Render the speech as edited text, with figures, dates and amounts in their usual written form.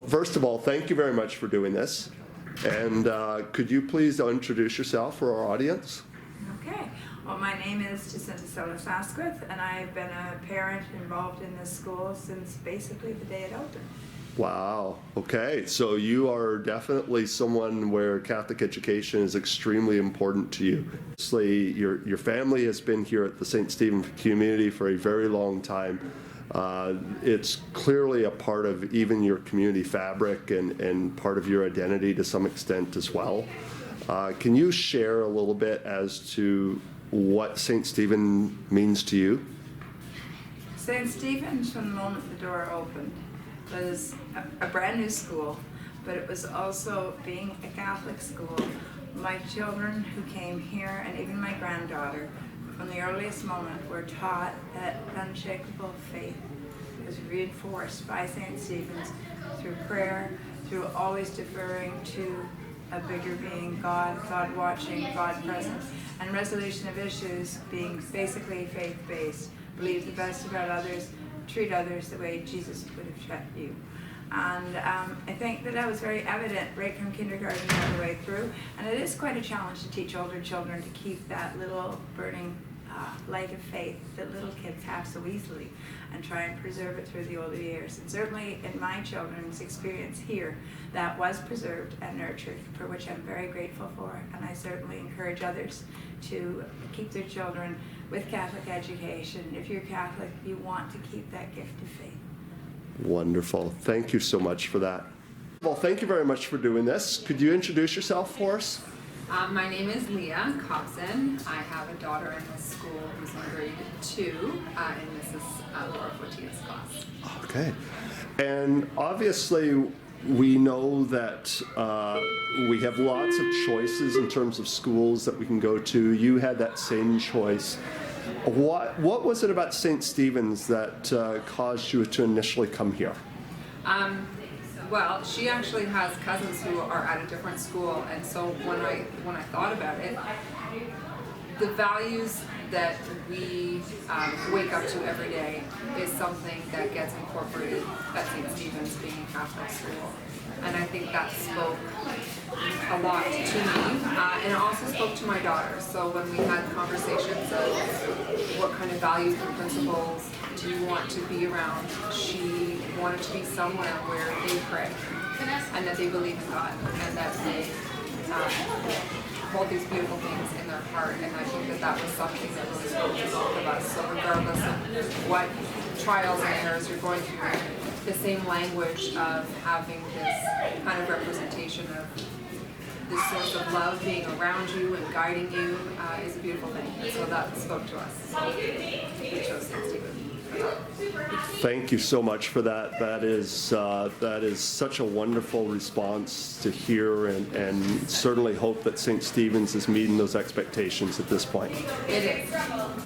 First of all, thank you very much for doing this. And could you please introduce yourself for our audience? Okay. Well, my name is Jacinta Solis Asquith, and I've been a parent involved in this school since basically the day it opened. Wow. Okay. So you are definitely someone where Catholic education is extremely important to you. Obviously, your family has been here at the St. Stephen community for a very long time. It's clearly a part of even your community fabric and part of your identity to some extent as well. Can you share a little bit as to what St. Stephen means to you? St. Stephen's, from the moment the door opened, was a brand new school, but it was also, being a Catholic school, my children who came here, and even my granddaughter, from the earliest moment were taught that unshakable faith was reinforced by St. Stephen's through prayer, through always deferring to a bigger being, God, God watching, God present, and resolution of issues being basically faith-based. Believe the best about others, treat others the way Jesus would have treated you. And I think that was very evident right from kindergarten all the way through. And it is quite a challenge to teach older children to keep that little burning light of faith that little kids have so easily and try and preserve it through the older years. And certainly in my children's experience here, that was preserved and nurtured, for which I'm very grateful for. And I certainly encourage others to keep their children with Catholic education. If you're Catholic, you want to keep that gift of faith. Wonderful. Thank you so much for that. Well, thank you very much for doing this. Could you introduce yourself for us? My name is Leah Cobson. I have a daughter in this school who's in grade 2 in Mrs. Laura Fortia's class. Okay. And obviously, we know that we have lots of choices in terms of schools that we can go to. You had that same choice. What was it about St. Stephen's that caused you to initially come here? Well, she actually has cousins who are at a different school, and so when I thought about it, the values that we wake up to every day is something that gets incorporated at St. Stephen's, being a Catholic school. And I think that spoke a lot to me, and it also spoke to my daughter. So when we had conversations of what kind of values and principles do you want to be around, she wanted to be somewhere where they pray and that they believe in God and that they hold these beautiful things in their heart. And I think that was something that really spoke to both of us. So regardless of what trials and errors you're going through, the same language of having this kind of representation of this source of love being around you and guiding you is a beautiful thing. And so that spoke to us. So we chose St. Stephen. Thank you so much for that. That is such a wonderful response to hear, and certainly hope that St. Stephen's is meeting those expectations at this point. It is.